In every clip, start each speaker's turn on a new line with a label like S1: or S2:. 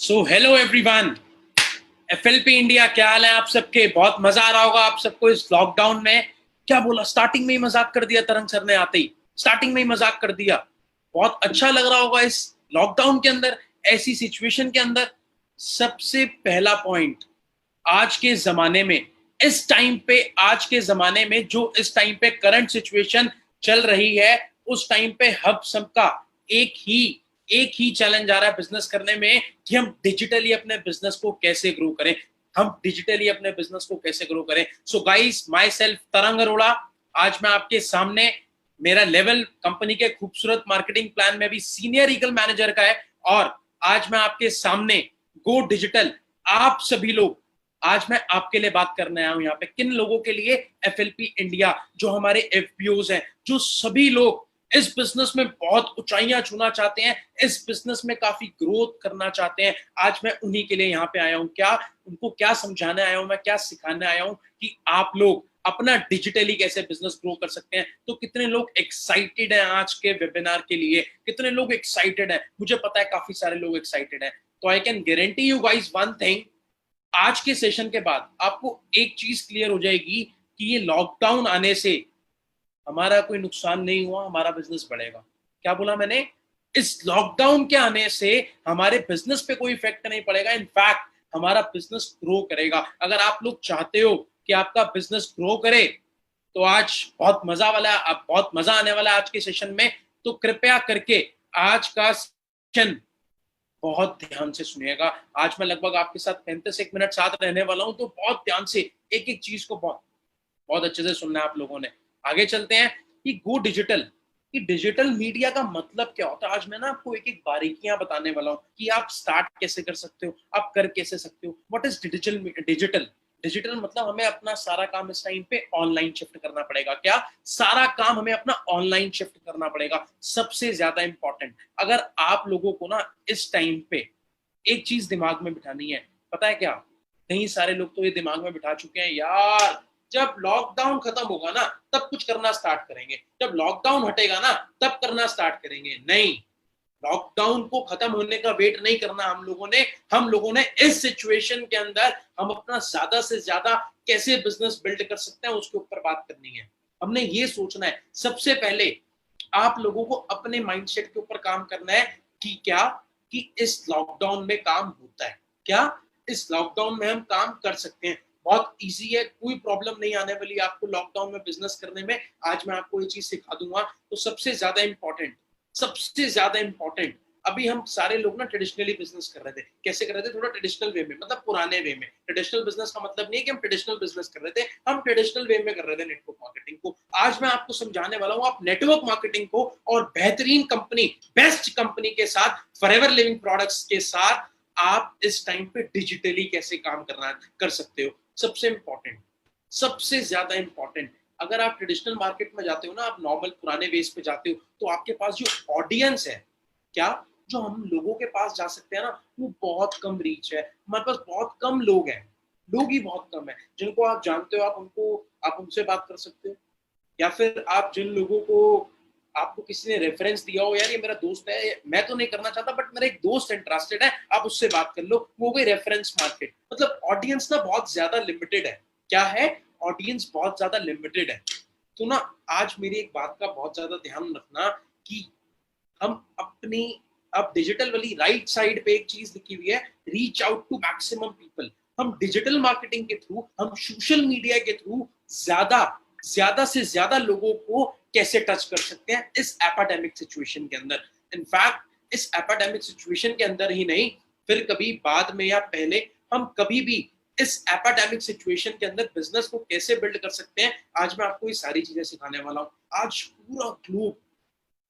S1: So hello everyone, FLP India, क्या हाल है आप सबके। बहुत मजा आ रहा होगा आप सबको इस लॉकडाउन में। क्या बोला, स्टार्टिंग में ही मजाक कर दिया तरंग सर ने आते ही, स्टार्टिंग में ही मजाक कर दिया। बहुत अच्छा लग रहा होगा इस लॉकडाउन के अंदर, ऐसी सिचुएशन के अंदर। सबसे पहला पॉइंट, आज के जमाने में, इस टाइम पे, आज के जमाने में जो इस टाइम पे करंट सिचुएशन चल रही है, उस टाइम पे हम सबका एक ही चैलेंज आ रहा है बिजनेस करने में कि हम डिजिटली अपने बिजनेस को कैसे ग्रो करें। सो गाइस, माई सेल्फ तरंग अरोड़ा, आज मैं आपके सामने, मेरा लेवल कंपनी के खूबसूरत मार्केटिंग प्लान में भी सीनियर रीगल मैनेजर का है। और आज मैं आपके सामने गो डिजिटल, आप सभी लोग, आज मैं आपके लिए बात करने आया हूं यहाँ पे। किन लोगों के लिए? एफएलपी इंडिया, जो हमारे एफपीओज हैं, जो सभी लोग इस बिजनेस में बहुत ऊंचाइयां छूना चाहते हैं, इस बिजनेस में काफी ग्रोथ करना चाहते हैं। आज मैं उन्हीं के लिए यहाँ पे आया हूँ। क्या उनको क्या समझाने आया हूँ, मैं क्या सिखाने आया हूँ कि आप लोग अपना डिजिटली कैसे बिजनेस ग्रो कर सकते हैं। तो कितने लोग एक्साइटेड हैं आज के वेबिनार के लिए? कितने लोग एक्साइटेड हैं? मुझे पता है काफी सारे लोग एक्साइटेड हैं। तो I can guarantee you guys one thing, आज के सेशन के बाद आपको एक चीज क्लियर हो जाएगी कि ये लॉकडाउन आने से हमारा कोई नुकसान नहीं हुआ, हमारा बिजनेस बढ़ेगा। क्या बोला मैंने? इस लॉकडाउन के आने से हमारे बिजनेस पे कोई इफेक्ट नहीं पड़ेगा, इनफैक्ट हमारा बिजनेस ग्रो करेगा। अगर आप लोग चाहते हो कि आपका बिजनेस ग्रो करे, तो आज बहुत मजा आने वाला है आज के सेशन में। तो कृपया करके आज का सेशन बहुत ध्यान से सुनिएगा। आज मैं लगभग आपके साथ 35 मिनट साथ रहने वाला हूं, तो बहुत ध्यान से एक एक चीज को बहुत बहुत अच्छे से सुनना है आप लोगों ने। आगे चलते हैं कि गो डिजिटल, कि डिजिटल मीडिया का मतलब क्या होता है। आज मैं ना आपको एक एक बारीकियां बताने वाला हूं कि आप स्टार्ट कैसे कर सकते हो, आप कर कैसे सकते हो। व्हाट इज डिजिटल डिजिटल मतलब हमें अपना सारा काम इस टाइम पे ऑनलाइन शिफ्ट करना पड़ेगा। क्या? सारा काम हमें अपना ऑनलाइन शिफ्ट करना पड़ेगा। सबसे ज्यादा इंपॉर्टेंट, अगर आप लोगों को ना इस टाइम पे एक चीज दिमाग में बिठानी है, पता है क्या? कई सारे लोग तो ये दिमाग में बिठा चुके हैं, यार जब लॉकडाउन खत्म होगा ना तब कुछ करना स्टार्ट करेंगे, जब लॉकडाउन हटेगा ना तब करना स्टार्ट करेंगे। नहीं, लॉकडाउन को खत्म होने का वेट नहीं करना हम लोगों ने इस सिचुएशन के अंदर हम अपना ज्यादा से ज्यादा कैसे बिजनेस बिल्ड कर सकते हैं उसके ऊपर बात करनी है। हमने ये सोचना है सबसे पहले, आप लोगों को अपने माइंडसेट के ऊपर काम करना है कि क्या, कि इस लॉकडाउन में काम होता है क्या, इस लॉकडाउन में हम काम कर सकते हैं। बहुत इजी है, कोई प्रॉब्लम नहीं आने वाली आपको लॉकडाउन में बिजनेस करने में। आज मैं आपको ये चीज सिखा दूंगा। तो सबसे ज्यादा इंपॉर्टेंट, अभी हम सारे लोग ना ट्रेडिशनली बिजनेस कर रहे थे। कैसे कर रहे थे? थोड़ा ट्रेडिशनल वे में, मतलब पुराने वे में। ट्रेडिशनल बिजनेस का मतलब नहीं है कि हम ट्रेडिशनल बिजनेस कर रहे थे, हम ट्रेडिशनल वे में कर रहे थे नेटवर्क मार्केटिंग को। आज मैं आपको समझाने वाला हूं आप नेटवर्क मार्केटिंग को और बेहतरीन कंपनी, बेस्ट कंपनी के साथ, फॉरएवर लिविंग प्रोडक्ट्स के साथ आप इस टाइम पे डिजिटली कैसे काम कर सकते हो। सबसे इंपॉर्टेंट, सबसे ज्यादा इंपॉर्टेंट, अगर आप ट्रेडिशनल मार्केट में जाते हो ना, आप नॉर्मल पुराने बेस पे जाते हो, तो आपके पास जो ऑडियंस है, क्या, जो हम लोगों के पास जा सकते हैं ना, वो बहुत कम रीच है। हमारे पास बहुत कम लोग हैं, लोग ही बहुत कम है जिनको आप जानते हो, आप उनसे बात कर सकते हो। या फिर आप जिन लोगों को, आपको किसी ने रेफरेंस दिया हो, यार ये मेरा दोस्त है, मैं तो नहीं करना चाहता बट मेरा एक दोस्त इंटरेस्टेड है, आप उससे बात कर लो, वो कोई रेफरेंस मार्केट। मतलब ऑडियंस ना बहुत ज्यादा लिमिटेड है। क्या है? ऑडियंस बहुत ज्यादा लिमिटेड है। तो ना आज मेरी एक बात का बहुत ज्यादा ध्यान रखना कि हम अपनी, अब डिजिटल वाली राइट साइड पे एक चीज लिखी हुई है, reach out to maximum people. हम डिजिटल मार्केटिंग के थ्रू, हम सोशल मीडिया के थ्रू ज्यादा ज्यादा से ज्यादा लोगों को कैसे टच कर सकते हैं इस एपिडेमिक सिचुएशन के अंदर। इनफैक्ट इस एपिडेमिक सिचुएशन के अंदर ही नहीं, फिर कभी बाद में या पहले, हम कभी भी इस एपिडेमिक सिचुएशन के अंदर बिजनेस को कैसे बिल्ड कर सकते हैं, आज मैं आपको ये सारी चीजें सिखाने वाला हूँ। आज पूरा ग्लोब,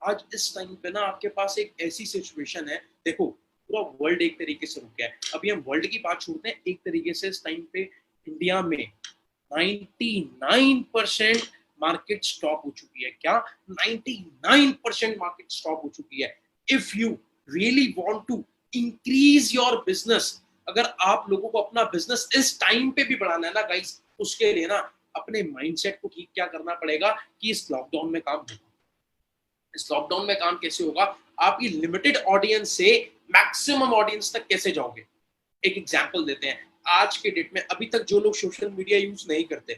S1: आज इस टाइम पे ना आपके पास एक ऐसी सिचुएशन है, देखो पूरा वर्ल्ड एक तरीके से रुक गया है। अभी हम वर्ल्ड की बात छोड़ते हैं, एक तरीके से इस टाइम पे इंडिया में 99% मार्केट स्टॉप हो चुकी है। क्या? 99% मार्केट स्टॉप हो चुकी है। If you really want to increase your business, अगर आप लोगों को अपना बिजनेस इस टाइम पे भी बढ़ाना है ना गाइस, उसके लिए ना अपने माइंडसेट को ठीक क्या करना पड़ेगा कि इस लॉकडाउन में काम होगा। इस लॉकडाउन में काम कैसे होगा? आपकी लिमिटेड ऑडियंस से मैक्सिमम ऑडियंस तक कैसे जाओगे? एक एग्जांपल देते हैं। आज के डेट में अभी तक जो लोग सोशल मीडिया यूज नहीं करते,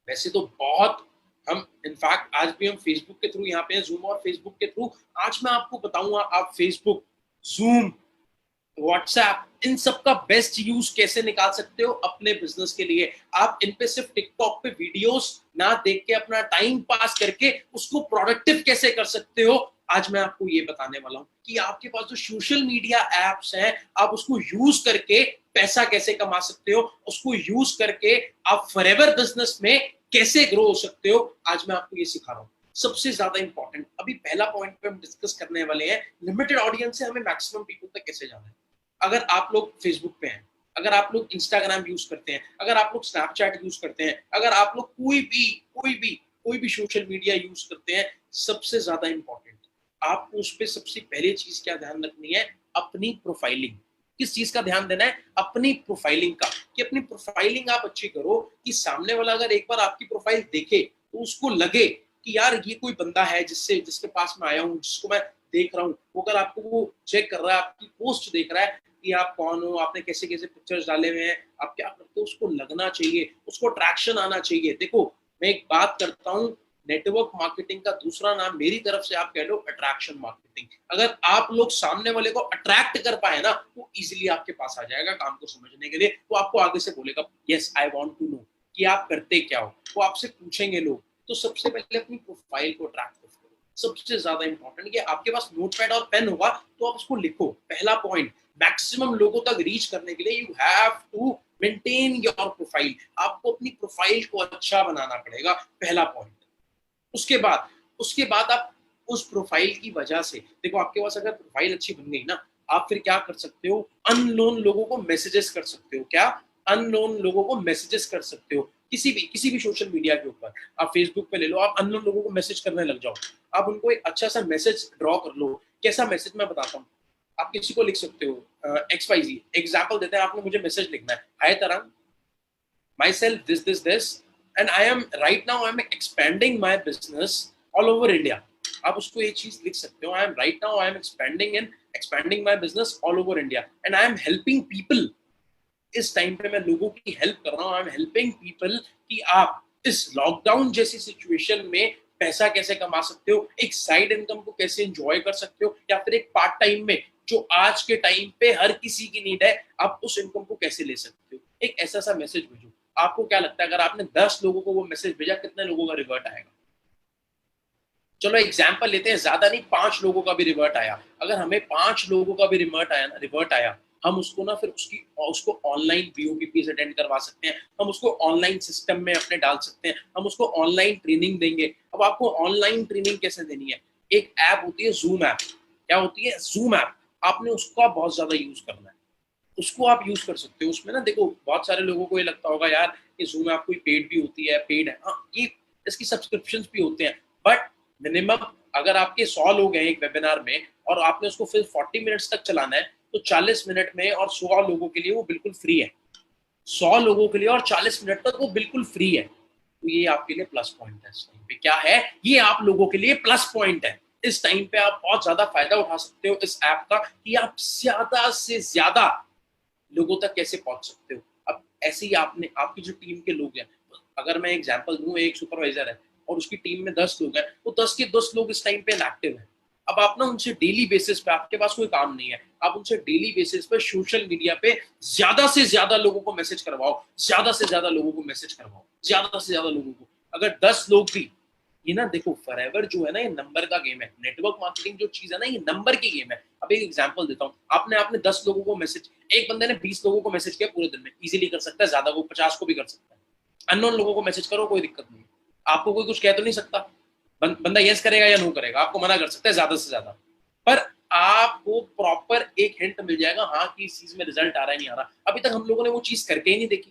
S1: वैसे तो बहुत, हम इनफैक्ट आज भी हम फेसबुक के थ्रू यहाँ पे हैं, जूम और फेसबुक के थ्रू। आज मैं आपको बताऊंगा आप फेसबुक, जूम, व्हाट्सएप, इन सब का बेस्ट यूज कैसे निकाल सकते हो अपने बिजनेस के लिए। आप इन पे सिर्फ टिकटॉक पे वीडियोस ना देख के अपना टाइम पास करके उसको प्रोडक्टिव कैसे कर सकते हो, आज मैं आपको ये बताने वाला हूँ कि आपके पास जो सोशल मीडिया एप्स हैं, आप उसको यूज करके पैसा कैसे कमा सकते हो, उसको यूज करके आप फॉरएवर बिजनेस में कैसे ग्रो हो सकते हो। आज मैं आपको ये सिखा रहा हूँ। सबसे ज्यादा इंपॉर्टेंट अभी पहला पॉइंट पे हम डिस्कस करने वाले हैं, लिमिटेड ऑडियंस से हमें मैक्सिमम पीपल तक कैसे जाना है। अगर आप लोग फेसबुक पे हैं, अगर आप लोग इंस्टाग्राम यूज करते हैं, अगर आप लोग स्नैपचैट यूज करते हैं, अगर आप लोग कोई भी सोशल मीडिया यूज करते हैं, सबसे ज्यादा इंपॉर्टेंट आपको उस पर सबसे पहले चीज क्या ध्यान रखनी है, अपनी प्रोफाइलिंग। किस चीज का ध्यान देना है? अपनी प्रोफाइलिंग का, कि अपनी प्रोफाइलिंग आप अच्छी करो कि सामने वाला अगर एक बार आपकी प्रोफाइल देखे तो उसको लगे कि यार ये कोई बंदा है जिसके पास मैं आया हूँ, जिसको मैं देख रहा हूँ। वो अगर आपको वो चेक कर रहा है, आपकी पोस्ट देख रहा है कि आप कौन हो, आपने कैसे कैसे पिक्चर्स डाले हुए हैं, आप क्या करते हो, उसको लगना चाहिए, उसको अट्रैक्शन आना चाहिए। देखो मैं एक बात करता हूँ, नेटवर्क मार्केटिंग का दूसरा नाम मेरी तरफ से आप कह लो अट्रैक्शन मार्केटिंग। अगर आप लोग सामने वाले को अट्रैक्ट कर पाए ना, वो इजीली आपके पास आ जाएगा काम को समझने के लिए। वो आपको आगे से बोलेगा yes I want to know कि आप करते क्या हो, वो आपसे पूछेंगे लोग। तो सबसे पहले अपनी प्रोफाइल को अट्रैक्टिव करो। सबसे ज्यादा इंपॉर्टेंट कि आपके पास नोटपैड और पेन होगा तो आप उसको लिखो। पहला पॉइंट, मैक्सिमम लोगों तक रीच करने के लिए you have to maintain your profile. आपको अपनी प्रोफाइल को अच्छा बनाना पड़ेगा, पहला पॉइंट। उसके बाद आप उस प्रोफाइल की वजह से, देखो आपके पास अगर प्रोफाइल अच्छी बन गई ना, आप फिर क्या कर सकते हो, अननोन लोगों को मैसेजेस कर सकते हो। क्या? अननोन लोगों को मैसेजेस कर सकते हो, किसी भी सोशल मीडिया के ऊपर। आप फेसबुक पे ले लो, आप अननोन लोगों को मैसेज करने लग जाओ। आप उनको एक अच्छा सा मैसेज ड्रॉ कर लो। कैसा मैसेज मैं बताता हूँ। आप किसी को लिख सकते हो एक्स वाई जी, एग्जाम्पल देते हैं, आपने मुझे मैसेज लिखना है, हाय तरंग, myself this and I am right now I'm expanding my business all over India। आप उसको ये चीज लिख सकते हो, I am right now I am expanding my business all over India and I am helping people। इस time पे मैं लोगों की हेल्प कर रहा हूँ, आई एम हेल्पिंग पीपल कि आप इस लॉकडाउन जैसी सिचुएशन में पैसा कैसे कमा सकते हो, एक साइड इनकम को कैसे एंजॉय कर सकते हो, या फिर एक पार्ट टाइम में जो आज के टाइम पे हर किसी की नीड है, आप उस इनकम को कैसे ले सकते हो। एक ऐसा सा मैसेज भेजो। आपको क्या लगता है अगर आपने 10 लोगों को वो मैसेज भेजा, कितने लोगों का रिवर्ट आएगा? चलो एग्जाम्पल लेते हैं, ज्यादा नहीं, 5 लोगों का भी रिवर्ट आया। अगर हमें 5 लोगों का भी रिवर्ट आया, हम उसको ना फिर उसको ऑनलाइन बीओपीपीज अटेंड करवा सकते हैं, हम उसको ऑनलाइन सिस्टम में अपने डाल सकते हैं, हम उसको ऑनलाइन ट्रेनिंग देंगे। अब आपको ऑनलाइन ट्रेनिंग कैसे देनी है, एक ऐप होती है जूम ऐप। क्या होती है? Zoom app. आपने उसका बहुत ज्यादा यूज करना है, उसको आप यूज कर सकते हो। उसमें ना देखो, बहुत सारे लोगों को ये लगता होगा यार ये जूम ऐप कोई पेड भी होती है, पेड है, हाँ ये इसकी सब्सक्रिप्शन भी होते हैं, बट मिनिमम अगर आपके 100 लोग हैं एक वेबिनार में और आपने उसको फिर 40 मिनट्स तक चलाना है, तो 40 मिनट में और 100 लोगों के लिए वो बिल्कुल फ्री है। 100 लोगों के लिए और 40 मिनट तक वो बिल्कुल फ्री है। तो ये आपके लिए प्लस पॉइंट है। इस टाइम पे क्या है, ये आप लोगों के लिए प्लस पॉइंट है। इस टाइम पे आप बहुत ज्यादा फायदा उठा सकते हो इस ऐप का, कि आप ज्यादा से ज्यादा लोगों तक कैसे पहुंच सकते हो। अब ऐसे ही आपने, आपकी जो टीम के लोग हैं, अगर मैं एग्जांपल दूं, एक सुपरवाइजर है और उसकी टीम में 10 लोग हैं, वो 10 के 10 लोग इस टाइम पे इनएक्टिव हैं। अब आप ना उनसे डेली बेसिस पे, आपके पास कोई काम नहीं है, आप उनसे डेली बेसिस पे सोशल मीडिया पे ज्यादा से ज्यादा लोगों को मैसेज करवाओ, ज्यादा से ज्यादा लोगों को मैसेज करवाओ, ज्यादा से ज्यादा लोगों को। अगर 10 लोग भी, ये ना देखो फॉरएवर जो है ना, ये नंबर का गेम है। नेटवर्क मार्केटिंग जो चीज है ना, ये नंबर की गेम है। अब एक एग्जांपल देता हूँ, आपने 10 लोगों को मैसेज, एक बंदे ने 20 लोगों को मैसेज किया पूरे दिन में, इजीली कर सकता है, ज्यादा को 50 को भी कर सकता है। अननोन लोगों को मैसेज करो, कोई दिक्कत नहीं है, आपको कोई कुछ कह तो नहीं सकता। बंदा यस करेगा या नो करेगा, आपको मना कर सकता है ज्यादा से ज्यादा, पर आपको प्रॉपर एक हिंट मिल जाएगा, हाँ कि इस चीज में रिजल्ट आ रहा है नहीं आ रहा। अभी तक हम लोगों ने वो चीज करके ही नहीं देखी,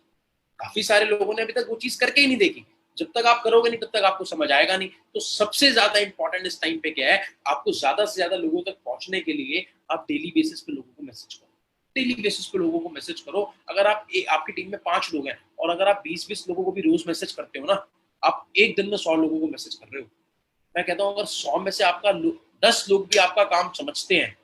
S1: काफी सारे लोगों ने अभी तक वो चीज करके ही नहीं देखी। जब तक आप करोगे नहीं तब तक आपको समझ आएगा नहीं। तो सबसे ज्यादा इंपॉर्टेंट इस टाइम पे क्या है, आपको ज्यादा से ज्यादा लोगों तक पहुंचने के लिए आप डेली बेसिस पे लोगों को मैसेज करो। डेली बेसिस पे लोगों को मैसेज करो। अगर आप आपकी टीम में 5 लोग हैं और अगर आप 20-20 लोगों को भी रोज मैसेज करते हो ना, आप एक दिन में 100 लोगों को मैसेज कर रहे हो। मैं कहता हूँ अगर 100 में से आपका 10 लोग भी आपका काम समझते हैं,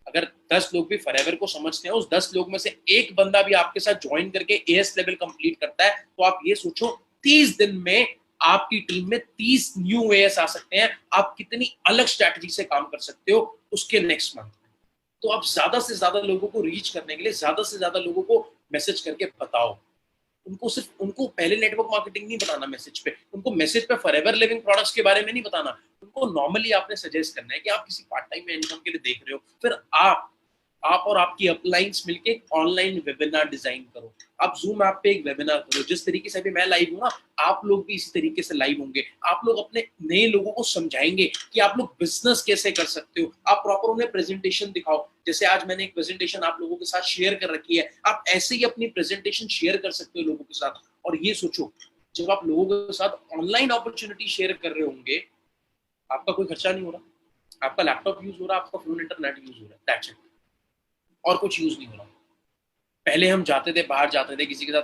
S1: अगर 10 लोग भी फॉरएवर को समझते हैं, उस 10 लोग में से एक बंदा भी आपके साथ ज्वाइन करके एएस लेवल कंप्लीट करता है, तो आप ये सोचो 30 दिन में आपकी टीम में 30 न्यू एएस आ सकते हैं। आप कितनी अलग स्ट्रैटेजी से काम कर सकते हो उसके नेक्स्ट मंथ में। तो आप ज्यादा से ज्यादा लोगों को रीच करने के लिए ज्यादा से ज्यादा लोगों को मैसेज करके बताओ। उनको पहले नेटवर्क मार्केटिंग नहीं बताना मैसेज पे, उनको मैसेज पे फॉरएवर लिविंग प्रोडक्ट्स के बारे में नहीं बताना। उनको नॉर्मली आपने सजेस्ट करना है कि आप किसी पार्ट टाइम इनकम के लिए देख रहे हो, फिर आप और आपकी अपलाइंस मिलके एक ऑनलाइन वेबिनार डिजाइन करो। आप जूम ऐप पे एक वेबिनार करो। जिस तरीके से अभी मैं लाइव हूँ ना, आप लोग भी इसी तरीके से लाइव होंगे। आप लोग अपने नए लोगों को समझाएंगे कि आप लोग बिजनेस कैसे कर सकते हो। आप प्रॉपर उन्हें प्रेजेंटेशन दिखाओ। जैसे आज मैंने एक प्रेजेंटेशन आप लोगों के साथ शेयर कर रखी है, आप ऐसे ही अपनी प्रेजेंटेशन शेयर कर सकते हो लोगों के साथ। और ये सोचो, जब आप लोगों के साथ ऑनलाइन अपॉर्चुनिटी शेयर कर रहे होंगे, आपका कोई खर्चा नहीं हो रहा, आपका लैपटॉप यूज हो रहा है, आपका फोन इंटरनेट यूज हो रहा है, दैट्स इट, और कुछ यूज नहीं हो रहा। पहले हम जाते थे, बाहर जाते थे, किसी के साथ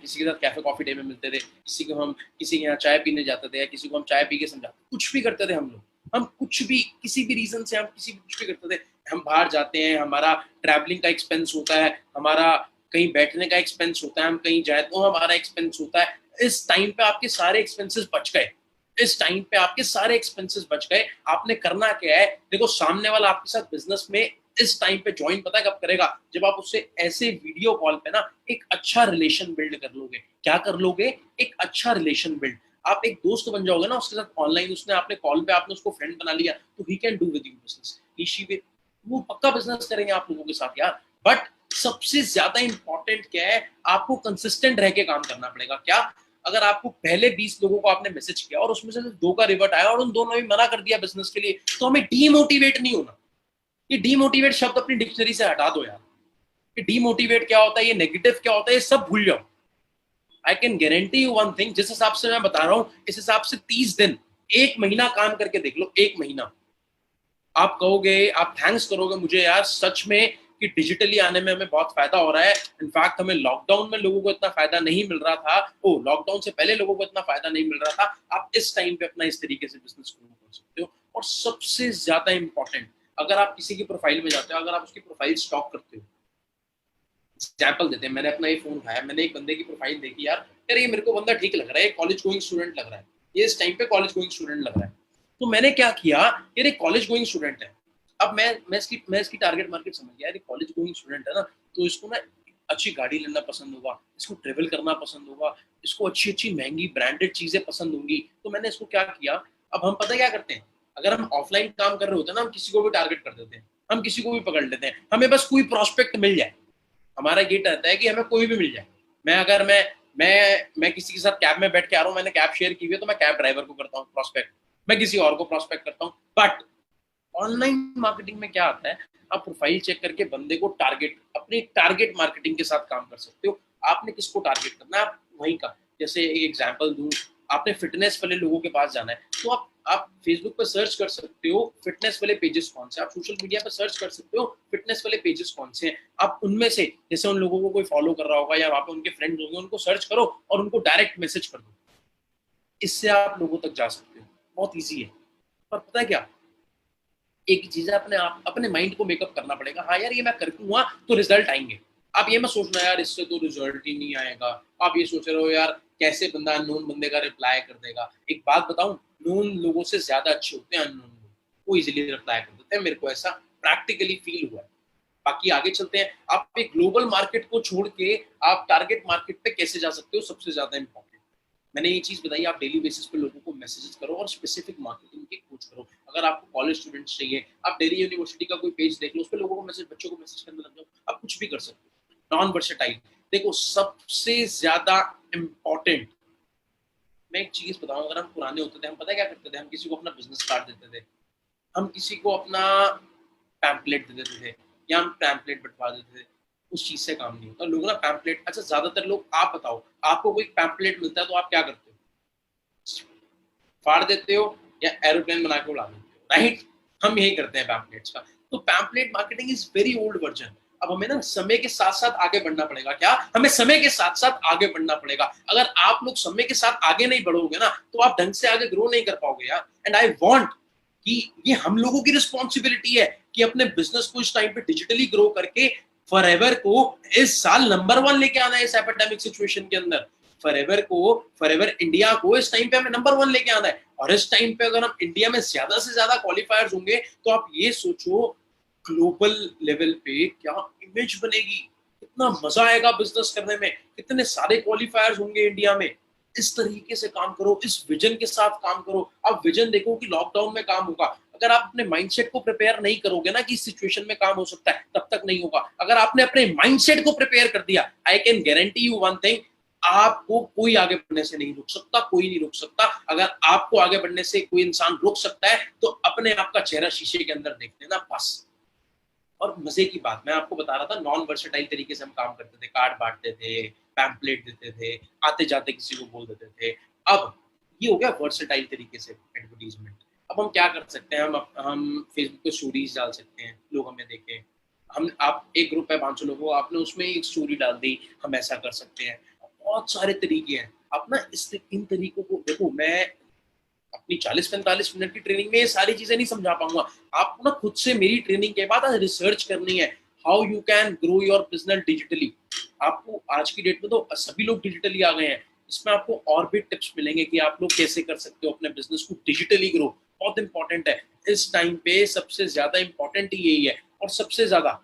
S1: किसी के साथ कैफे कॉफी डे में मिलते थे, किसी के यहाँ चाय पीने जाते थे, या किसी को हम चाय पी के समझाते, कुछ भी करते थे हम लोग। हम कुछ भी, किसी भी रीजन से हम कुछ भी करते थे। हम बाहर जाते हैं, हमारा ट्रैवलिंग का एक्सपेंस होता है, हमारा कहीं बैठने का एक्सपेंस होता है, हम कहीं जाए तो हमारा एक्सपेंस होता है। इस टाइम पे आपके सारे एक्सपेंसेस बच गए। आपने करना क्या है, देखो सामने वाला आपके साथ बिजनेस में इस टाइम पे ज्वाइन पता है कब करेगा, जब आप उससे ऐसे वीडियो कॉल पे ना एक अच्छा रिलेशन बिल्ड कर लोगे। क्या कर लोगे? एक अच्छा रिलेशन बिल्ड। आप एक दोस्त बन जाओगे ना उसके साथ ऑनलाइन, उसने आपने कॉल पे आपने उसको फ्रेंड बना लिया, तो he can do with you business. वो पक्का बिजनेस करेंगे आप लोगों के साथ यार। बट सबसे ज्यादा इंपॉर्टेंट क्या है, आपको कंसिस्टेंट रह के काम करना पड़ेगा। क्या? अगर आपको पहले 20 लोगों को आपने मैसेज किया और उसमें से 2 का रिवर्ट आया और उन दोनों ने मना कर दिया बिजनेस के लिए, तो हमें डीमोटिवेट नहीं होना। ये डीमोटिवेट शब्द अपनी डिक्शनरी से हटा दो यार। ये डीमोटिवेट क्या होता है, ये नेगेटिव क्या होता है, ये सब भूल जाओ। I can guarantee you one thing, जिस हिसाब से मैं बता रहा हूं, इस हिसाब से 30 दिन, 1 महीना काम करके देख लो। 1 महीना आप कहोगे, आप थैंक्स करोगे मुझे यार सच में कि डिजिटली आने में हमें बहुत फायदा हो रहा है। इनफैक्ट हमें लॉकडाउन में लोगों को इतना फायदा नहीं मिल रहा था, लॉकडाउन से पहले लोगों को इतना फायदा नहीं मिल रहा था। आप इस टाइम पे अपना इस तरीके से बिजनेस ग्रो कर सकते हो। और सबसे ज्यादा इंपॉर्टेंट, अगर आप किसी की प्रोफाइल में जाते हो, अगर आप उसकी प्रोफाइल स्टॉक करते हो, एग्जाम्पल देते हैं, मैंने अपना ये फोन उठाया, मैंने एक बंदे की प्रोफाइल देखी, यार ये मेरे को बंदा ठीक लग रहा है, कॉलेज गोइंग स्टूडेंट लग रहा है, ये इस टाइम पे कॉलेज गोइंग स्टूडेंट लग रहा है। तो मैंने क्या किया, यार एक कॉलेज गोइंग स्टूडेंट है। अब मैं इसकी टारगेट मार्केट समझ गया, यार कॉलेज गोइंग स्टूडेंट है ना, तो इसको ना अच्छी गाड़ी लेना पसंद होगा, इसको ट्रेवल करना पसंद होगा, इसको अच्छी अच्छी महंगी ब्रांडेड चीजें पसंद होंगी। तो मैंने इसको क्या किया, अब हम पता क्या करते हैं, अगर हम ऑफलाइन काम कर रहे होते हैं ना, हम किसी को भी टारगेट कर देते हैं, हम किसी को भी पकड़ लेते हैं, हमें बस कोई प्रोस्पेक्ट मिल जाए। हमारा ये रहता है कि हमें कोई भी मिल जाए। मैं किसी के साथ कैब में बैठ के आ रहा हूँ, मैंने कैब शेयर की हुई है, तो मैं कैब ड्राइवर को करता हूँ प्रोस्पेक्ट, मैं किसी और को प्रोस्पेक्ट करता हूँ। बट ऑनलाइन मार्केटिंग में क्या आता है, आप प्रोफाइल चेक करके बंदे को अपनी टारगेट मार्केटिंग के साथ काम कर सकते हो। आपने किसको टारगेट करना है, आप वहीं का। जैसे एक एग्जांपल दूं, आपने फिटनेस वाले लोगों के पास जाना है, तो आप फेसबुक पर सर्च कर सकते हो फिटनेस वाले पेजेस कौन से, आप सोशल मीडिया पर सर्च कर सकते हो फिटनेस वाले पेजेस कौन से हैं। आप उनमें से, जैसे उन लोगों को कोई फॉलो कर रहा होगा या वहां पे उनके फ्रेंड्स होंगे, उनको सर्च करो और उनको डायरेक्ट मैसेज कर दो। इससे आप लोगों तक जा सकते हो, बहुत ईजी है। पर पता है क्या, एक चीज है, अपने माइंड को मेकअप करना पड़ेगा। हाँ यार, ये मैं करूंगा तो रिजल्ट आएंगे। आप ये मत सोचना यार इससे तो रिजल्ट ही नहीं आएगा। आप ये सोच रहे हो यार कैसे बंदा अननोन बंदे का रिप्लाई कर देगा। एक बात बताऊं, नोन लोगों से ज्यादा अच्छे होते हैं अननोन लोग, वो इजीली रिप्लाई कर देते हैं। मेरे को ऐसा प्रैक्टिकली फील हुआ है। बाकी आगे चलते हैं, आप एक ग्लोबल मार्केट को छोड़ के आप टारगेट मार्केट पे कैसे जा सकते हो, सबसे ज्यादा इंपॉर्टेंट मैंने ये चीज बताई। आप डेली बेसिस पे लोगों को मैसेजेस करो और स्पेसिफिक मार्केटिंग की खोज करो। अगर आपको कॉलेज स्टूडेंट्स चाहिए, आप डेली यूनिवर्सिटी का कोई पेज देख लो, उस पर लोगों को बच्चों को मैसेज करने लग जाओ। आप कुछ भी कर सकते हो। नॉन वर्सेटाइल, देखो सबसे ज्यादा इंपॉर्टेंट मैं एक चीज बताऊं, अगर हम पुराने होते थे, हम पता क्या करते थे, हम किसी को अपना बिजनेस कार्ड देते थे, हम किसी को अपना पैम्पलेट दे देते थे, या हम पैम्पलेट बंटवा देते थे। उस चीज से काम नहीं होता। लोग ना पैम्पलेट, अच्छा ज्यादातर लोग, आप बताओ आपको कोई पैम्पलेट मिलता है तो आप क्या करते हो, फाड़ देते हो या एरोप्लेन बना के उड़ा देते हो, राइट? हम यही करते हैं पैम्पलेट्स का। तो pamphlet marketing is very old version. अब हमें ना समय के साथ साथ आगे बढ़ना पड़ेगा। क्या? हमें समय के साथ साथ आगे बढ़ना पड़ेगा। अगर आप लोग समय के साथ आगे नहीं बढ़ोगे ना, तो आप ढंग से आगे ग्रो नहीं कर पाओगे यार। एंड आई वांट कि ये हम लोगों की रिस्पॉन्सिबिलिटी है कि अपने बिजनेस को इस टाइम पे डिजिटली ग्रो करके फॉरएवर को इस साल नंबर 1 लेके आना है इस एपिडेमिक सिचुएशन के अंदर। फॉरएवर इंडिया को इस टाइम पे हमें नंबर 1 लेके आना है। और इस टाइम पे अगर हम इंडिया में ज्यादा से ज्यादा क्वालिफायर्स होंगे तो आप ये सोचो ग्लोबल लेवल पे क्या इमेज बनेगी, कितना मजा आएगा बिजनेस करने में, कितने सारे क्वालिफायर्स होंगे इंडिया में। इस तरीके से काम करो, इस विजन के साथ काम करो। आप विजन देखो कि लॉकडाउन में काम होगा। अगर आप अपने माइंडसेट को प्रिपेयर नहीं करोगे ना कि इस सिचुएशन में काम हो सकता है, तब तक नहीं होगा। अगर आपने अपने माइंडसेट को प्रिपेयर कर दिया, I can guarantee you one thing, आपको कोई आगे बढ़ने से नहीं रोक सकता, कोई नहीं रोक सकता। अगर आपको आगे बढ़ने से कोई इंसान रोक सकता है तो अपने आप का चेहरा शीशे के अंदर देख लेना बस। और मजे की बात मैं आपको बता रहा था, नॉन वर्सेटाइल तरीके से हम काम करते थे, कार्ड बांटते थे, पैम्पलेट देते थे, आते जाते किसी को बोल देते थे। अब ये हो गया वर्सेटाइल तरीके से एडवर्टीजमेंट। अब हम क्या कर सकते हैं, हम फेसबुक पे स्टोरीज डाल सकते हैं, लोग हमें देखें। हम आप एक ग्रुप है 500 लोगों, आपने उसमें एक स्टोरी डाल दी, हम ऐसा कर सकते हैं। बहुत सारे तरीके हैं। आप ना इन तरीकों को देखो, मैं अपनी 40-45 मिनट की ट्रेनिंग में ये सारी चीजें नहीं समझा पाऊंगा। आपको ना खुद से मेरी ट्रेनिंग के बाद रिसर्च करनी है, how you can grow your business digitally. आपको आज की डेट में तो सभी लोग डिजिटली आ गए हैं, इसमें आपको और भी टिप्स मिलेंगे कि आप लोग कैसे कर सकते हो अपने बिजनेस को डिजिटली ग्रो। बहुत इंपॉर्टेंट है इस टाइम पे, सबसे ज्यादा इंपॉर्टेंट यही है। और सबसे ज्यादा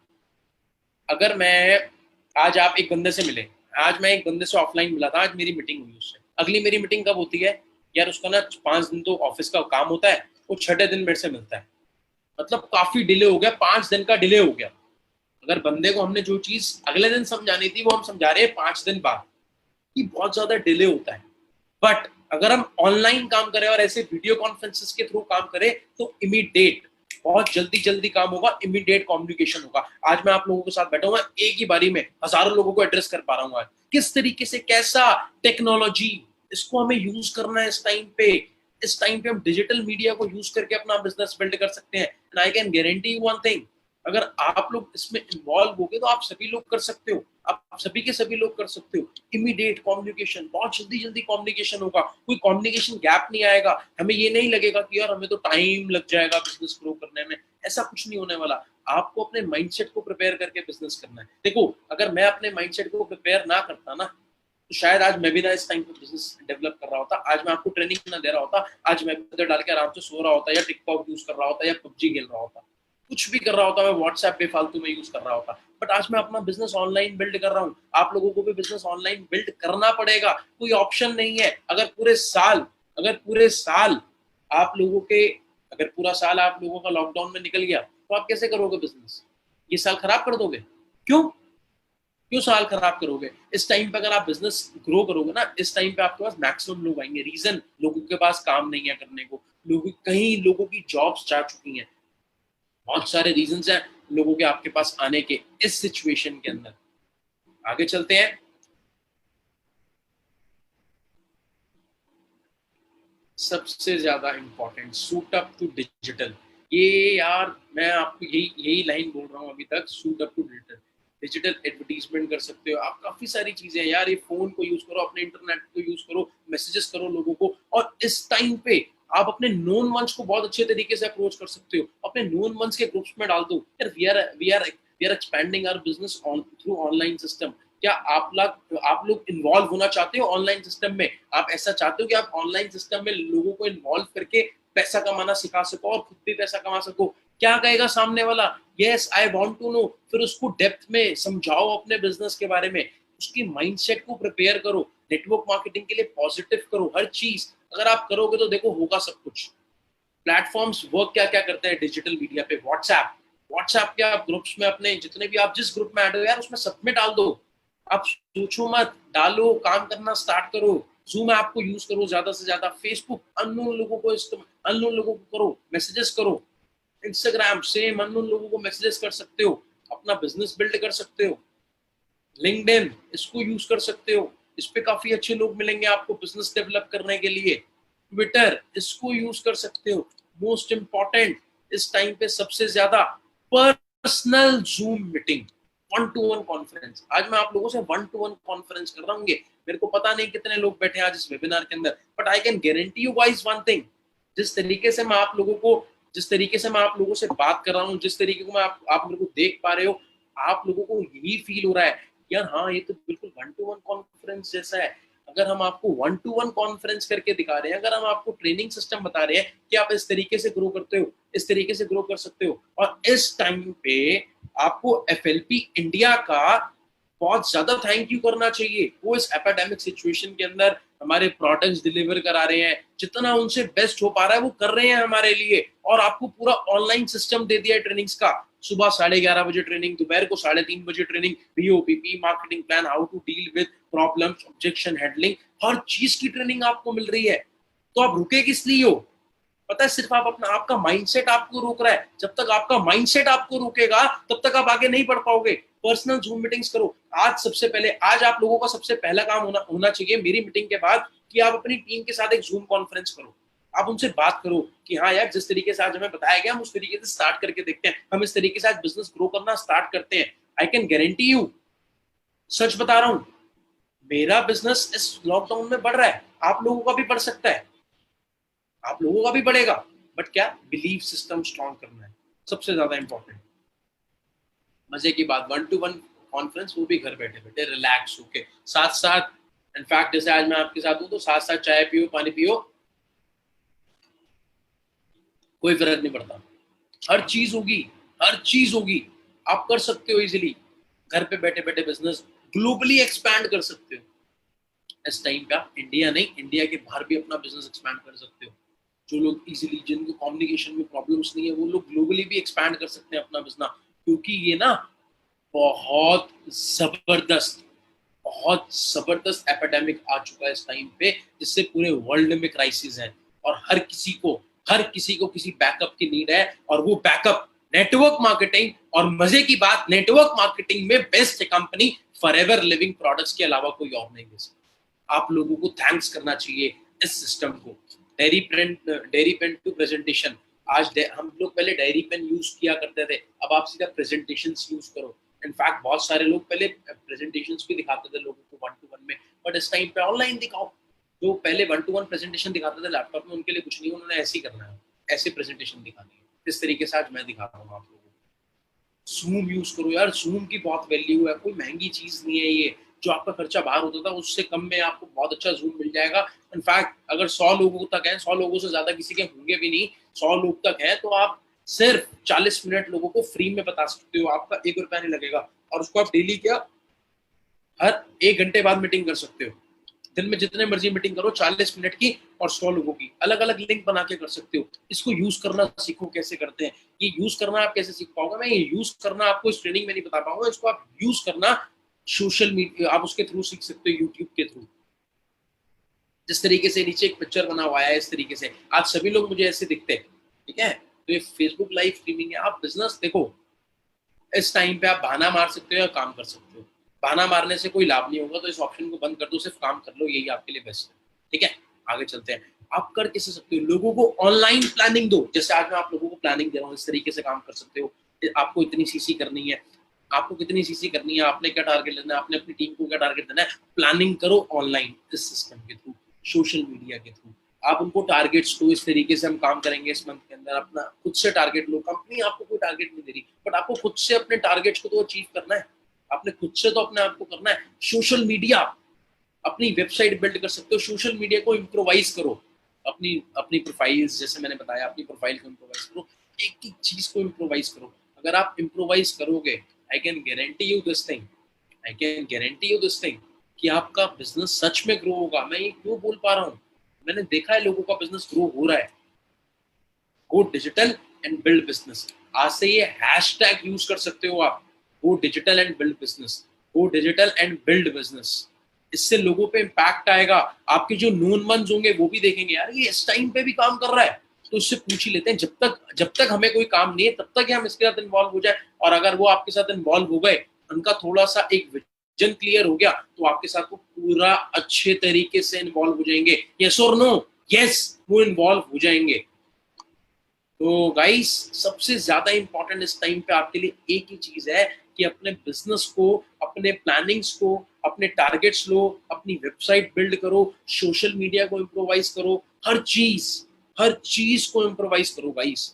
S1: अगर मैं आज आप एक बंदे से मिले, आज मैं एक बंदे से ऑफलाइन मिला था, आज मेरी मीटिंग हुई उससे, अगली मेरी मीटिंग कब होती है यार, उसका ना 5 दिन तो ऑफिस का काम होता है, वो 6ठे दिन मेरे से मिलता है। मतलब काफी डिले हो गया, 5 दिन का डिले हो गया। अगर बंदे को हमने जो चीज अगले दिन समझानी थी वो हम समझा रहे हैं 5 दिन बाद, कि बहुत ज्यादा डिले होता है। बट अगर हम ऑनलाइन काम करें और ऐसे वीडियो कॉन्फ्रेंसेस के थ्रू काम करें तो इमीडिएट, बहुत जल्दी जल्दी काम होगा, इमीडिएट कम्युनिकेशन होगा। आज मैं आप लोगों के साथ बैठा हुआ एक ही बारी में हजारों लोगों को एड्रेस कर पा रहा हूँ। किस तरीके से, कैसा टेक्नोलॉजी, इसको हमें यूज करना है इस टाइम पे। इस टाइम पे हम डिजिटल मीडिया को यूज करके अपना बिजनेस बिल्ड कर सकते हैं। And I can guarantee you one thing, अगर आप लोग इसमें इन्वॉल्व होगे तो आप सभी लोग कर सकते हो, आप सभी के सभी लोग कर सकते हो। इमीडिएट कम्युनिकेशन, बहुत जल्दी जल्दी कम्युनिकेशन होगा, कोई कम्युनिकेशन गैप नहीं आएगा। हमें ये नहीं लगेगा कि यार हमें तो टाइम लग जाएगा बिजनेस ग्रो करने में, ऐसा कुछ नहीं होने वाला। आपको अपने माइंडसेट को प्रिपेयर करके बिजनेस करना है। देखो, अगर मैं अपने माइंडसेट को प्रिपेयर ना करता ना तो शायद आज मैं भी ना इस टाइम पे बिजनेस डेवलप कर रहा होता, आज मैं आपको ट्रेनिंग ना दे रहा होता, आज मैं भी डाल के आराम से सो रहा होता, या टिकटॉक यूज कर रहा होता, या पबजी खेल रहा होता, कुछ भी कर रहा होता, मैं व्हाट्सएप पे फालतू में यूज कर रहा होता। बट आज मैं अपना बिजनेस ऑनलाइन बिल्ड कर रहा हूँ। आप लोगों को भी बिजनेस ऑनलाइन बिल्ड करना पड़ेगा, कोई ऑप्शन नहीं है। अगर पूरे साल आप लोगों के अगर पूरा साल आप लोगों का लॉकडाउन में निकल गया तो आप कैसे करोगे बिजनेस? ये साल खराब कर दोगे? क्यों क्यों साल खराब करोगे? इस टाइम पे अगर आप बिजनेस ग्रो करोगे ना, इस टाइम पे आपके पास मैक्सिमम लोग आएंगे। रीजन, लोगों के पास काम नहीं है करने को, कहीं लोगों की जॉब्स जा चुकी हैं। बहुत सारे रीजंस हैं लोगों के आपके पास आने के इस सिचुएशन के अंदर। आगे चलते हैं। सबसे ज्यादा important, suit up to digital. ये यार मैं आपको यही यही लाइन बोल रहा हूँ अभी तक, suit up to digital. Digital advertisement कर सकते हो आप, काफी सारी चीजें हैं यार। ये फोन को यूज करो, अपने इंटरनेट को यूज करो, मैसेजेस करो लोगों को। और इस टाइम पे आप अपने नोन वंस को बहुत अच्छे तरीके से अप्रोच कर सकते हो, अपने नोन वंस के ग्रुप्स में डाल दो यार, we are expanding our business on through online system. क्या आप लोग इन्वॉल्व होना चाहते हो ऑनलाइन सिस्टम में? आप ऐसा चाहते हो कि आप ऑनलाइन सिस्टम में लोगों को इन्वॉल्व करके पैसा कमाना सिखा सको और खुद भी पैसा कमा सको? क्या कहेगा सामने वाला? Yes, I want to know. फिर उसको डेप्थ में समझाओ अपने बिजनेस के बारे में, उसकी माइंडसेट को प्रिपेयर करो, नेटवर्क मार्केटिंग के लिए पॉजिटिव करो हर चीज। अगर आप करोगे तो देखो होगा सब कुछ। प्लेटफॉर्म्स वर्क क्या क्या करते हैं डिजिटल मीडिया पे? व्हाट्सएप के आप ग्रुप्स में, अपने जितने भी आप जिस ग्रुप में ऐड हो यार, उसमें सब में डाल दो। आप सोचो मत, डालो, काम करना स्टार्ट करो। जूम ऐप को यूज करो ज्यादा से ज्यादा। फेसबुक, अननोन लोगों को करो, मैसेजेस करो। इंस्टाग्राम, सेम, अननोन लोगों को मैसेजेस कर सकते हो, अपना बिजनेस बिल्ड कर सकते हो। लिंक्डइन, इसको यूज कर सकते हो, इस पे काफी अच्छे लोग मिलेंगे आपको बिजनेस डेवलप करने के लिए। ट्विटर, इसको यूज कर सकते हो। मोस्ट इंपॉर्टेंट इस टाइम पे सबसे ज्यादा, personal zoom meeting, 1-to-1 conference. आज मैं आप लोगों से 1-to-1 कॉन्फ्रेंस कर रहा हूँ। मेरे को पता नहीं कितने लोग बैठे हैं आज इस वेबिनार के अंदर, but I can guarantee you guys one thing, जिस तरीके से मैं आप लोगों को जिस तरीके से मैं आप लोगों से बात कर रहा हूँ, जिस तरीके को मैं आप मेरे को देख पा रहे हो, आप लोगों को यही फील हो रहा है यार, हाँ ये तो बिल्कुल 1-to-1 कॉन्फ्रेंस जैसा है। अगर हम आपको 1-to-1 कॉन्फ्रेंस करके दिखा रहे हैं, अगर हम आपको ट्रेनिंग सिस्टम बता रहे हैं कि आप इस तरीके से ग्रो करते हो, इस तरीके से ग्रो कर सकते हो, और इस टाइम पे आपको एफएलपी इंडिया का बहुत ज्यादा थैंक यू करना चाहिए। वो इस एपिडेमिक सिचुएशन के अंदर हमारे प्रोडक्ट्स डिलीवर करा रहे हैं, जितना उनसे बेस्ट हो पा रहा है वो कर रहे हैं हमारे लिए, और आपको पूरा ऑनलाइन सिस्टम दे दिया है ट्रेनिंग्स का। सुबह 11:30 बजे ट्रेनिंग, दोपहर को 3:30 बजे training, BOPP, marketing plan, how to deal with problems, objection handling, हर चीज की ट्रेनिंग आपको मिल रही है। तो आप रुके किस लिए हो? पता है, सिर्फ आप अपना, आपका माइंडसेट आपको रोक रहा है। जब तक आपका माइंडसेट आपको रोकेगा तब तक आप आगे नहीं बढ़ पाओगे। पर्सनल जूम मीटिंग्स करो। आज आप लोगों का सबसे पहला काम होना चाहिए मेरी मीटिंग के बाद, कि आप अपनी टीम के साथ एक जूम कॉन्फ्रेंस करो। आप उनसे बात करो कि हाँ यार, जिस तरीके से आज हमें बताया गया हम उस तरीके से स्टार्ट करके देखते हैं, हम इस तरीके से आज बिजनेस ग्रो करना स्टार्ट करते हैं। आई कैन गारंटी यू, सच बता रहा हूं, मेरा बिजनेस इस लॉकडाउन में बढ़ रहा है, आप लोगों का भी बढ़ सकता है, आप लोगों का भी बढ़ेगा। बट क्या, बिलीव सिस्टम स्ट्रॉन्ग करना है सबसे ज्यादा इंपॉर्टेंट। मजे की बात, 1-to-1 कॉन्फ्रेंस, वो भी घर बैठे बैठे रिलैक्स होके, साथ साथ, इनफैक्ट जैसे आज मैं आपके साथ हूं तो साथ साथ चाय पियो, पानी पियो, कोई फर्क नहीं पड़ता। हर चीज होगी, हर चीज होगी। आप कर सकते हो इजीली, घर पे बैठे बैठे बिजनेस ग्लोबली एक्सपैंड कर सकते हो। इस टाइम पे आप इंडिया नहीं, इंडिया के बाहर भी अपना बिजनेस एक्सपैंड कर सकते हो। जो लोग इजीली, जिनको कम्युनिकेशन में प्रॉब्लम्स नहीं है, वो लोग ग्लोबली भी एक्सपैंड कर सकते हैं अपना बिजनेस, क्योंकि ये ना बहुत जबरदस्त, बहुत जबरदस्त एपिडेमिक आ चुका है इस टाइम पे, जिससे पूरे वर्ल्ड में क्राइसिस है, और हर किसी को किसी बैकअप की नीड है, और वो बैकअप नेटवर्क मार्केटिंग। और मजे की बात, नेटवर्क मार्केटिंग में best company forever living products के अलावा कोई और नहीं दे सकती। आप लोगों को थैंक्स करना चाहिए इस सिस्टम को। डायरी पेन टू प्रेजेंटेशन, हम लोग पहले डायरी पेन यूज किया करते थे, अब आप सीधा प्रेजेंटेशन यूज करो। इनफैक्ट बहुत सारे लोग पहले प्रेजेंटेशंस भी दिखाते थे लोगों को 1-to-1 में, बट इस टाइम पे ऑनलाइन दिखाओ। जो पहले 1-to-1 प्रेजेंटेशन दिखाते थे लैपटॉप में, उनके लिए कुछ नहीं, उन्होंने ऐसे ही करना है, ऐसे प्रेजेंटेशन दिखानी है। इस तरीके से आज मैं दिखा रहा हूँ आप लोगों को। जूम यूज करो यार, जूम की बहुत वैल्यू है, कोई महंगी चीज नहीं है ये। जो आपका खर्चा बाहर होता था उससे कम में आपको बहुत अच्छा जूम मिल जाएगा। इनफैक्ट अगर 100 लोगों तक है, 100 लोगों से ज्यादा किसी के होंगे भी नहीं, 100 लोग तक है, तो आप सिर्फ 40 मिनट लोगों को फ्री में बता सकते हो, आपका 1 रुपया नहीं लगेगा। और उसको आप डेली क्या, हर 1 घंटे बाद मीटिंग कर सकते हो। दिन में जितने मर्जी मीटिंग करो, 40 मिनट की और 100 लोगों की, अलग अलग लिंक बना के कर सकते हो। इसको यूज करना सीखो, कैसे करते हैं ये यूज करना, आप कैसे सीख पाओगे? मैं ये यूज करना आपको इस ट्रेनिंग में नहीं बता पाऊंगा, इसको आप यूज करना सोशल मीडिया, आप उसके थ्रू सीख सकते हो, यूट्यूब के थ्रू। जिस तरीके से नीचे एक पिक्चर बना हुआ है, इस तरीके से आज सभी लोग मुझे ऐसे दिखते हैं, ठीक है? तो ये फेसबुक लाइव स्ट्रीमिंग है। आप बिजनेस देखो, इस टाइम पे आप बहाना मार सकते हो या काम कर सकते हो। बहाना मारने से कोई लाभ नहीं होगा, तो इस ऑप्शन को बंद कर दो, सिर्फ काम कर लो, यही आपके लिए बेस्ट है। ठीक है, आगे चलते हैं। आप कर कैसे सकते हो? लोगों को ऑनलाइन प्लानिंग दो। जैसे आज मैं आप लोगों को प्लानिंग दे रहा हूँ, इस तरीके से काम कर सकते हो। आपको इतनी सीसी करनी है, आपको कितनी सीसी करनी है, आपने क्या टारगेट लेना है, आपने अपनी टीम को क्या टारगेट देना है, प्लानिंग करो ऑनलाइन इस सिस्टम के थ्रू, सोशल मीडिया के थ्रू। आप उनको टारगेट्स दो, इस तरीके से हम काम करेंगे इस मंथ के अंदर। अपना खुद से टारगेट लो, कंपनी आपको कोई टारगेट नहीं दे रही, बट आपको खुद से अपने टारगेट्स को तो अचीव करना है। आपने खुद से तो अपने आप को करना है। सोशल मीडिया, अपनी वेबसाइट बिल्ड कर सकते हो, सोशल मीडिया को इम्प्रोवाइज करो। अपनी अपनी प्रोफाइल्स, जैसे मैंने बताया, अपनी प्रोफाइल को इम्प्रोवाइज करो, एक एक चीज को इम्प्रोवाइज करो। अगर आप इम्प्रोवाइज करोगे, I can guarantee you this thing, I can guarantee you this thing, कि आपका बिजनेस सच में ग्रो होगा। मैं ये क्यों बोल पा रहा हूँ? मैंने देखा है लोगों का बिजनेस ग्रो हो रहा है। गो डिजिटल एंड बिल्ड बिजनेस। आज से ये हैशटैग यूज कर सकते हो आप, गो digital and build business, go digital and build business. इससे लोगों पे इम्पैक्ट आएगा। आपके जो नून मंस होंगे वो भी देखेंगे, यार ये इस टाइम पे भी काम कर रहा है, तो उससे पूछ ही लेते हैं। जब तक हमें कोई काम नहीं है तब तक हम इसके साथ इन्वॉल्व हो जाए। और अगर वो आपके साथ इन्वॉल्व हो गए, उनका थोड़ा सा एक विजन क्लियर हो गया, तो आपके साथ वो पूरा अच्छे तरीके से इन्वॉल्व हो जाएंगे। यस और नो? यस, वो इन्वॉल्व हो जाएंगे। तो गाइस, सबसे ज्यादा इंपॉर्टेंट इस टाइम पे आपके लिए एक ही चीज है कि अपने बिजनेस को, अपने प्लानिंग्स को, अपने टारगेट्स लो, अपनी वेबसाइट बिल्ड करो, सोशल मीडिया को इम्प्रोवाइज करो, हर चीज को इम्प्रोवाइज करो गाइस।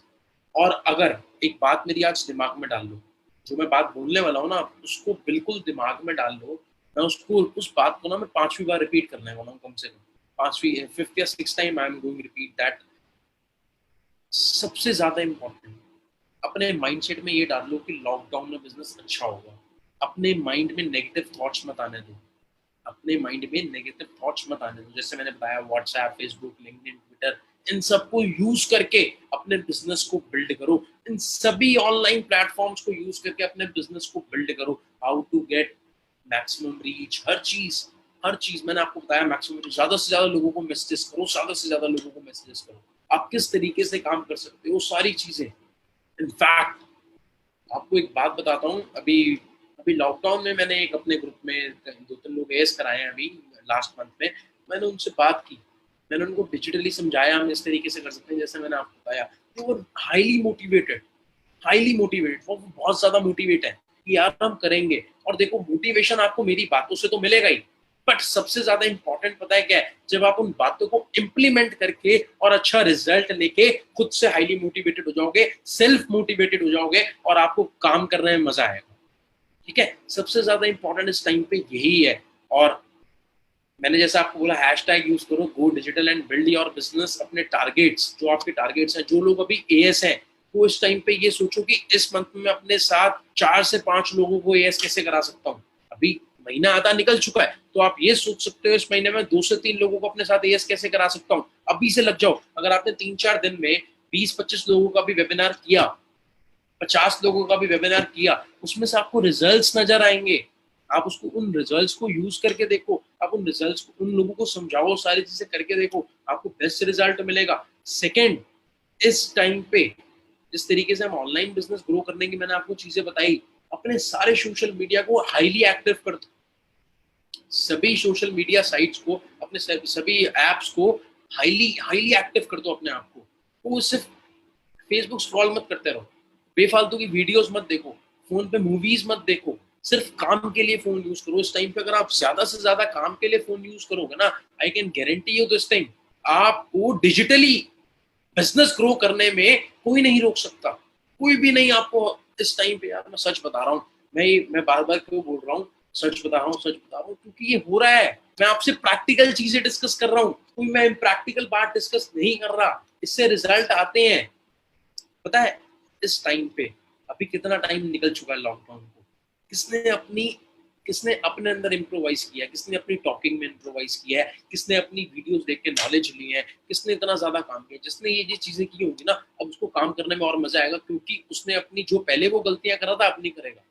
S1: और अगर एक बात मेरी आज दिमाग में डाल लो, जो मैं बात बोलने वाला हूँ ना, उसको बिल्कुल दिमाग में डाल लो। मैं उसको, उस बात को ना मैं 5वीं बार रिपीट करने वाला हूँ, कम से कम 5वीं 5th या 6th time I am going repeat that. सबसे ज्यादा इम्पोर्टेंट, अपने माइंडसेट में ये डाल लो कि लॉकडाउन में बिजनेस अच्छा होगा। अपने माइंड में नेगेटिव थॉट्स मत आने दो। अपने माइंड में नेगेटिव थॉट्स मत आने दो। जैसे मैंने बताया, व्हाट्सएप, फेसबुक, लिंक्डइन, ट्विटर, इन सबको यूज करके अपने बिजनेस को बिल्ड करो। इन सभी ऑनलाइन प्लेटफॉर्म्स को यूज करके अपने बिजनेस को बिल्ड करो। How to get maximum reach, हर चीज मैंने आपको बताया। मैक्सिमम रीच, ज्यादा से ज्यादा लोगों को मैसेजेस करो, ज्यादा से ज्यादा लोगों को मैसेजेस करो। आप किस तरीके से काम कर सकते हो, सारी चीजें। इनफैक्ट आपको एक बात बताता हूँ, अभी अभी लॉकडाउन में मैंने एक अपने ग्रुप में 2-3 लोग एस कराए हैं अभी लास्ट मंथ में। मैंने उनसे बात की, मैंने उनको डिजिटली समझाया हम इस तरीके से कर सकते हैं जैसे मैंने आपको बताया। तो वो हाईली मोटिवेटेड, वो बहुत ज्यादा मोटिवेट है कि यार हम करेंगे। और देखो, मोटिवेशन आपको मेरी बातों से तो मिलेगा ही, बट सबसे ज्यादा इंपॉर्टेंट पता है क्या है? जब आप उन बातों को इम्प्लीमेंट करके और अच्छा रिजल्ट लेके खुद से हाईली मोटिवेटेड हो जाओगे, सेल्फ मोटिवेटेड हो जाओगे, और आपको काम करने में मजा आएगा। ठीक है, सबसे ज्यादा इंपॉर्टेंट इस टाइम पे यही है। और मैंने जैसा आपको बोला, हैशटैग यूज करो, गो digital and build your business. अपने टारगेट्स, जो आपके टारगेट्स हैं, जो लोग अभी एएस हैं, वो इस टाइम पे ये सोचो कि इस मंथ में अपने साथ 4 से 5 लोगों को एएस कैसे करा सकता हूँ। अभी महीना आधा निकल चुका है, तो आप ये सोच सकते हो इस महीने में 2 से 3 लोगों को अपने साथ एएस कैसे करा सकता हूँ। अभी से लग जाओ। अगर आपने 3-4 दिन में 20-25 लोगों का भी वेबिनार किया, 50 लोगों का भी वेबिनार किया, उसमें से आपको रिजल्ट्स नजर आएंगे। आप उसको, उन रिजल्ट्स को यूज करके देखो, आप उन रिजल्ट्स को उन लोगों को समझाओ, सारी चीजें करके देखो, आपको बेस्ट रिजल्ट मिलेगा। सेकेंड, इस टाइम पे जिस तरीके से हम ऑनलाइन बिजनेस ग्रो करने की मैंने आपको चीजें बताई, अपने सारे सोशल मीडिया को हाईली एक्टिव कर दो। सभी सोशल मीडिया साइट्स को, अपने सभी एप्स को हाईली हाईली एक्टिव कर दो अपने आप को। वो सिर्फ फेसबुक स्क्रॉल मत करते रहो, बेफालतू की वीडियोस मत देखो, फोन पे मूवीज मत देखो, सिर्फ काम के लिए फोन यूज करो। इस टाइम पे अगर आप ज्यादा से ज्यादा काम के लिए फोन यूज करोगे ना, I can guarantee you this thing, आपको डिजिटली बिजनेस ग्रो करने में कोई नहीं रोक सकता। कोई भी नहीं आपको इस टाइम पे। यार मैं सच बता रहा हूँ, मैं बार बार क्यों बोल रहा हूँ, सच बता रहा हूँ, सच बता रहा हूँ, क्योंकि ये हो रहा है। मैं आपसे प्रैक्टिकल चीजें डिस्कस कर रहा हूँ, कोई मैं इम्प्रैक्टिकल बात डिस्कस नहीं कर रहा। इससे रिजल्ट आते हैं। पता है इस टाइम पे अभी कितना टाइम निकल चुका है लॉकडाउन को, किसने अपने अंदर इम्प्रोवाइज किया, किसने अपनी टॉकिंग में इम्प्रोवाइज किया है, किसने अपनी वीडियोस देख के नॉलेज ली है, किसने इतना ज्यादा काम किया। जिसने ये चीजें की होंगी ना, अब उसको काम करने में और मजा आएगा, क्योंकि उसने अपनी, जो पहले वो गलतियां कर रहा था अब नहीं करेगा।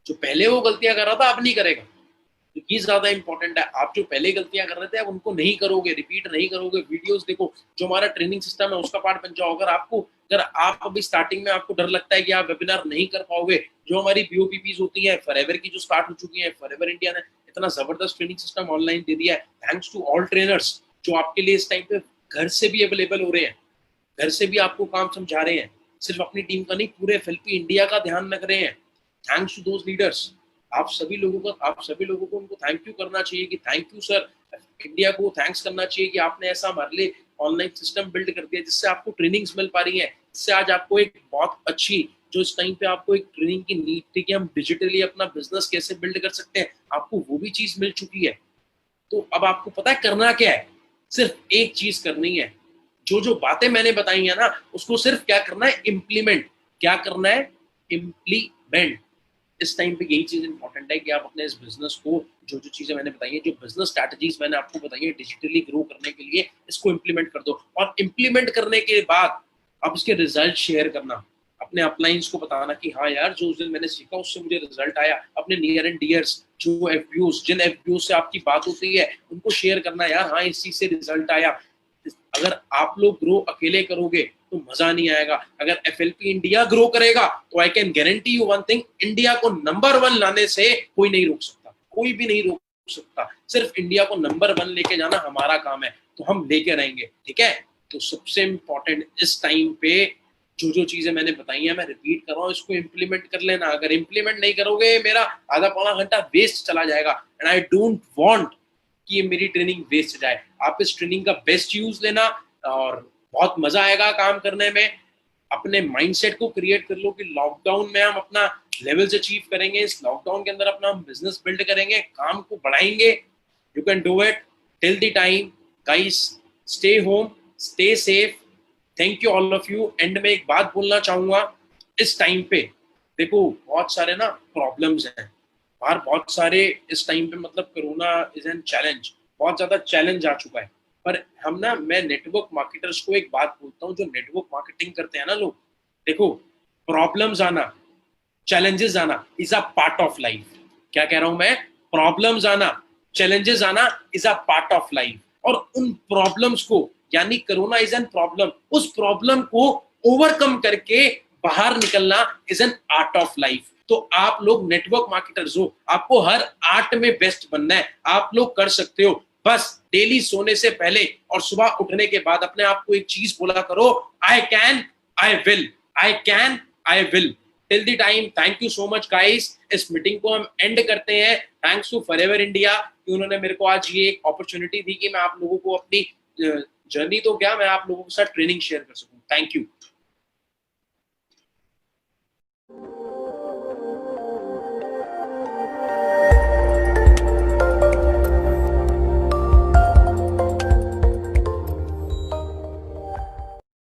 S1: जो पहले वो गलतियां कर रहा था अब नहीं करेगा। तो ये ज्यादा इंपॉर्टेंट है। आप जो पहले गलतियां कर रहे थे, अब उनको नहीं करोगे, रिपीट नहीं करोगे। वीडियोस देखो, जो हमारा ट्रेनिंग सिस्टम है उसका पार्ट बन जाओ। अगर आप अभी स्टार्टिंग में आपको डर लगता है कि आप वेबिनार नहीं कर पाओगे, जो हमारी बीओपीपीज होती है फॉरएवर की, जो स्टार्ट हो चुकी है, फॉरएवर इंडिया ने इतना जबरदस्त ट्रेनिंग सिस्टम ऑनलाइन दे दिया है, थैंक्स टू ऑल ट्रेनर्स, जो आपके लिए इस टाइम पे घर से भी अवेलेबल हो रहे हैं, घर से भी आपको काम समझा रहे हैं। सिर्फ अपनी टीम का नहीं, पूरे एफएलपी इंडिया का ध्यान रख रहे हैं। Thanks to those leaders. आप सभी लोगों को उनको थैंक यू करना चाहिए कि थैंक यू सर। इंडिया को थैंक्स करना चाहिए कि आपने ऐसा हमारे लिए ऑनलाइन सिस्टम बिल्ड कर दिया, जिससे आपको ट्रेनिंग्स मिल पा रही है, जिससे आज आपको एक बहुत अच्छी, जो इस टाइम पे आपको एक ट्रेनिंग की नीड थी कि हम डिजिटली अपना बिजनेस कैसे बिल्ड कर सकते हैं, आपको वो भी चीज मिल चुकी है। तो अब आपको पता है करना क्या है, सिर्फ एक चीज करनी है। जो जो बातें मैंने बताई है ना, उसको सिर्फ क्या करना है, इम्प्लीमेंट। क्या करना है, इम्प्लीमेंट। इस टाइम पे यही चीज इंपॉर्टेंट है कि आप अपने इस बिजनेस को, जो जो चीजें मैंने बताई है, जो बिजनेस स्ट्रैटेजीज मैंने आपको बताई है डिजिटली ग्रो करने के लिए, इसको इम्प्लीमेंट कर दो। और इम्प्लीमेंट करने के बाद आप इसके रिजल्ट शेयर करना, अपने अपलाइंस को बताना कि हाँ यार, जो उस दिन मैंने सीखा उससे मुझे रिजल्ट आया। अपने नियर एंड डियर्स, जो एफपीओस, जिन एफपीओस से आपकी बात होती है, उनको शेयर करना, यार हाँ इस चीज से रिजल्ट आया। अगर आप लोग ग्रो अकेले करोगे तो मजा नहीं आएगा। अगर एफएलपी इंडिया ग्रो करेगा तो I can guarantee you one thing, India को नंबर 1 लाने से कोई नहीं रोक सकता, कोई भी नहीं रोक सकता। सिर्फ इंडिया को नंबर 1 लेके जाना हमारा काम है, तो हम लेके रहेंगे। ठीक है, तो सबसे इंपॉर्टेंट इस टाइम पे जो जो चीजें मैंने बताई हैं, मैं रिपीट कर रहा हूँ, इसको इम्प्लीमेंट कर लेना। अगर इम्प्लीमेंट नहीं करोगे, मेरा आधा पौना घंटा वेस्ट चला जाएगा, एंड आई डोंट वांट कि ये मेरी ट्रेनिंग वेस्ट जाए। आप इस ट्रेनिंग का बेस्ट यूज लेना, और बहुत मजा आएगा काम करने में। अपने माइंडसेट को क्रिएट कर लो कि लॉकडाउन में हम अपना लेवल्स अचीव करेंगे, इस लॉकडाउन के अंदर अपना हम बिजनेस बिल्ड करेंगे, काम को बढ़ाएंगे। You can do it till the time. Guys, stay home, stay safe. Thank you all of you. And में एक बात बोलना चाहूंगा, इस टाइम पे देखो बहुत सारे ना प्रॉब्लम्स हैं बाहर, बहुत सारे इस टाइम पे, मतलब कोरोना इज एन चैलेंज, बहुत ज्यादा चैलेंज आ चुका है। पर हम ना, मैं नेटवर्क मार्केटर्स को एक बात बोलता हूँ, जो नेटवर्क मार्केटिंग करते हैं ना लोग, देखो प्रॉब्लम्स आना, चैलेंजेस आना is a part of life. क्या कह रहा हूं मैं? प्रॉब्लम्स आना, चैलेंजेस आना is a part of life. और उन प्रॉब्लम्स को, यानी कोरोना इज एन प्रॉब्लम, उस प्रॉब्लम को ओवरकम करके बाहर निकलना is an art of life. तो आप लोग नेटवर्क मार्केटर्स हो, आपको हर आर्ट में बेस्ट बनना है, आप लोग कर सकते हो। बस डेली सोने से पहले और सुबह उठने के बाद अपने आप को एक चीज बोला करो, I can, I will, I can, I will. Till the time, thank you so much guys. इस मीटिंग को हम एंड करते हैं। थैंक्स टू फॉरएवर इंडिया कि उन्होंने मेरे को आज ये एक अपॉर्चुनिटी दी कि मैं आप लोगों को अपनी जर्नी, तो क्या मैं आप लोगों के साथ ट्रेनिंग शेयर कर सकूं। Thank you.